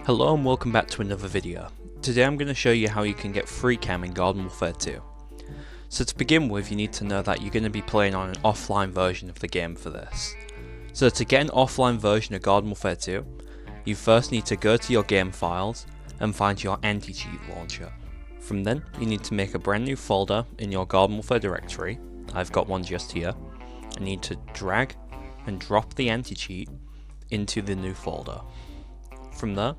Hello and welcome back to another video. Today I'm going to show you how you can get FreeCam in Garden Warfare 2. So to begin with, you need to know that you're going to be playing on an offline version of the game for this. So to get an offline version of Garden Warfare 2, you first need to go to your game files and find your anti-cheat launcher. From then, you need to make a brand new folder in your Garden Warfare directory. I've got one just here. I need to drag and drop the anti-cheat into the new folder. From there,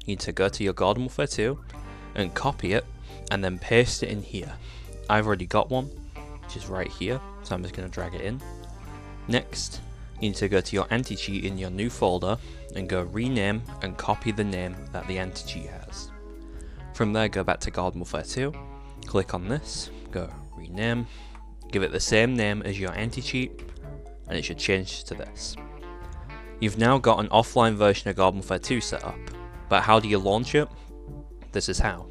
you need to go to your Garden Warfare 2 and copy it and then paste it in here. I've already got one, which is right here, so I'm just going to drag it in. Next, you need to go to your anti-cheat in your new folder and go rename and copy the name that the anti-cheat has. From there, go back to Garden Warfare 2, click on this, go rename, give it the same name as your anti-cheat, and it should change to this. You've now got an offline version of Garden Warfare 2 set up. But how do you launch it? This is how.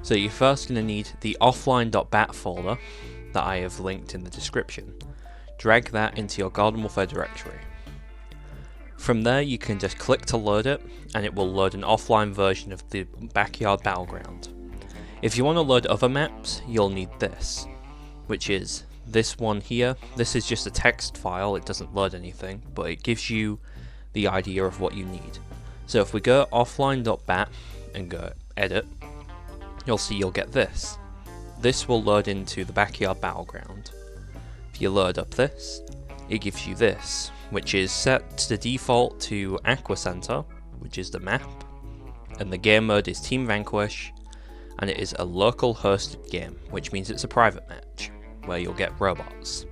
So you're first going to need the Offline.dat folder that I have linked in the description. Drag that into your Garden Warfare directory. From there you can just click to load it and it will load an offline version of the Backyard Battleground. If you want to load other maps, you'll need this, which is this one here. This is just a text file, it doesn't load anything, but it gives you the idea of what you need. So if we go Offline.bat and go edit, you'll see you'll get this. This will load into the Backyard Battleground. If you load up this, it gives you this, which is set to default to Aqua Center, which is the map, and the game mode is Team Vanquish, and it is a local hosted game, which means it's a private match, where you'll get robots.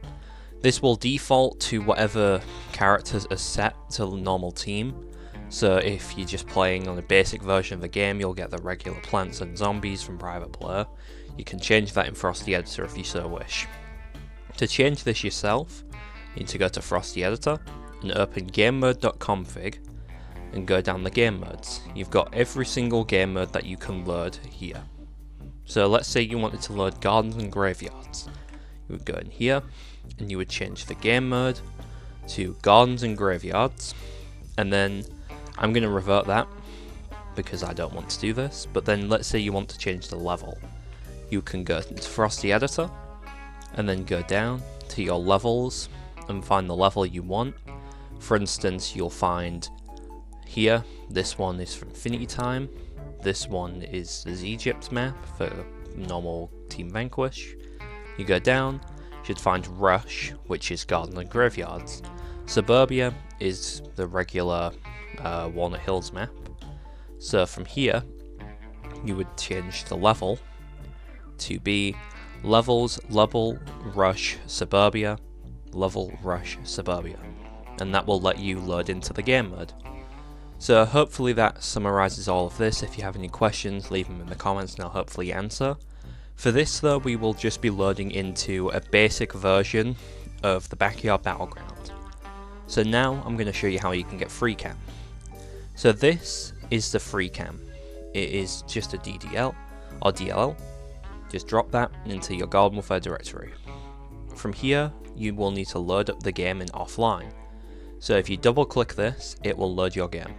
This will default to whatever characters are set to the normal team. So if you're just playing on a basic version of the game, you'll get the regular plants and zombies from private player. You can change that in Frosty Editor if you so wish. To change this yourself, you need to go to Frosty Editor and open GameMode.Config and go down the game modes. You've got every single game mode that you can load here. So let's say you wanted to load Gardens and Graveyards. You would go in here and you would change the game mode to Gardens and Graveyards, and then I'm going to revert that because I don't want to do this, but then let's say you want to change the level. You can go into Frosty Editor and then go down to your levels and find the level you want. For instance, you'll find here, this one is for Infinity Time, this one is the Egypt map for normal Team Vanquish. You go down, you should find Rush, which is Garden and Graveyards. Suburbia is the regular Walnut Hills map. So from here, you would change the level to be levels, level, rush, suburbia, level, rush, suburbia. And that will let you load into the game mode. So hopefully that summarizes all of this. If you have any questions, leave them in the comments and I'll hopefully answer. For this though, we will just be loading into a basic version of the Backyard Battleground. So now I'm going to show you how you can get FreeCam. So this is the FreeCam. It is just a DDL or DLL. Just drop that into your Garden Warfare directory. From here, you will need to load up the game in offline. So if you double click this, it will load your game.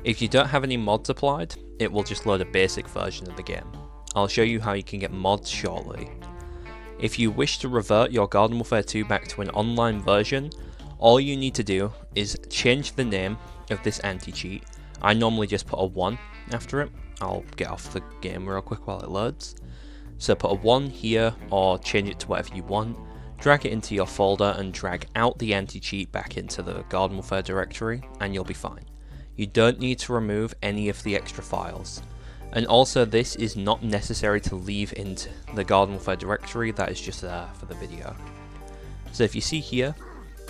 If you don't have any mods applied, it will just load a basic version of the game. I'll show you how you can get mods shortly. If you wish to revert your Garden Warfare 2 back to an online version, all you need to do is change the name of this anti-cheat. I normally just put a 1 after it. I'll get off the game real quick while it loads. So put a 1 here or change it to whatever you want. Drag it into your folder and drag out the anti-cheat back into the Garden Warfare directory and you'll be fine. You don't need to remove any of the extra files. And also this is not necessary to leave into the Garden Warfare directory, that is just there for the video. So if you see here,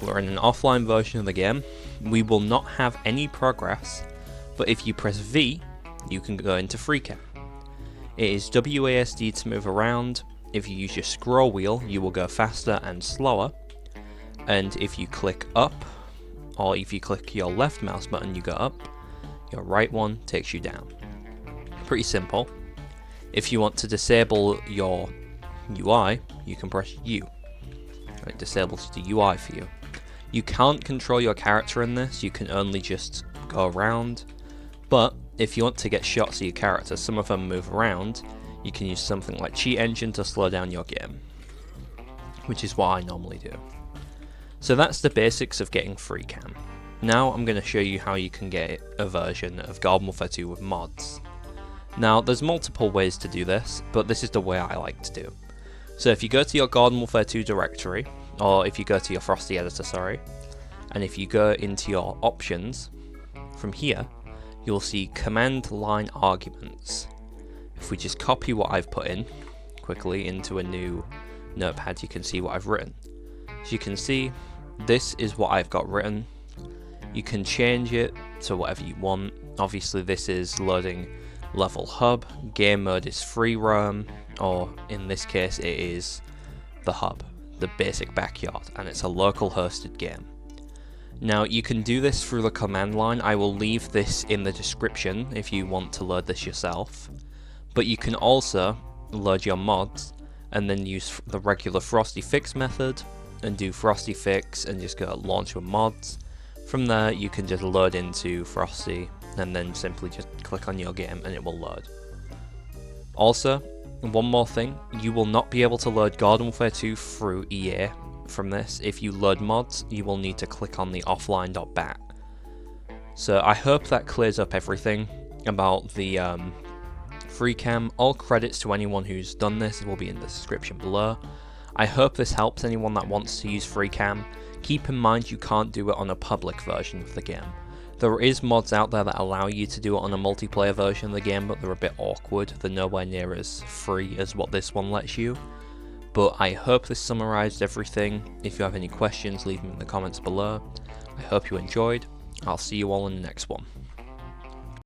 we're in an offline version of the game. We will not have any progress, but if you press V, you can go into FreeCam. It is WASD to move around. If you use your scroll wheel, you will go faster and slower. And if you click up, or if you click your left mouse button, you go up. Your right one takes you down. Pretty simple. If you want to disable your UI, you can press U. It disables the UI for you. You can't control your character in this, you can only just go around But if you want to get shots of your character, some of them move around, you can use something like Cheat Engine to slow down your game, which is what I normally do. So that's the basics of getting FreeCam. Now I'm going to show you how you can get a version of Garden Warfare 2 with mods. Now there's multiple ways to do this, but this is the way I like to do. So if you go to your Garden Warfare 2 directory, or if you go to your Frosty Editor, sorry, and if you go into your options, from here, you'll see command line arguments. If we just copy what I've put in quickly into a new notepad, you can see what I've written. As you can see, this is what I've got written. You can change it to whatever you want. Obviously this is loading level hub, game mode is FreeRoam, or in this case it is the hub, the basic backyard, and it's a local hosted game. Now you can do this through the command line. I will leave this in the description if you want to load this yourself, but you can also load your mods and then use the regular Frosty Fix method and do Frosty Fix and just go launch with mods. From there you can just load into Frosty and then simply just click on your game and it will load. Also, one more thing, you will not be able to load Garden Warfare 2 through EA from this. If you load mods, you will need to click on the Offline.dat. So I hope that clears up everything about the FreeCam. All credits to anyone who's done this will be in the description below. I hope this helps anyone that wants to use FreeCam. Keep in mind you can't do it on a public version of the game. There is mods out there that allow you to do it on a multiplayer version of the game, but they're a bit awkward. They're nowhere near as free as what this one lets you. But I hope this summarized everything. If you have any questions, leave them in the comments below. I hope you enjoyed. I'll see you all in the next one.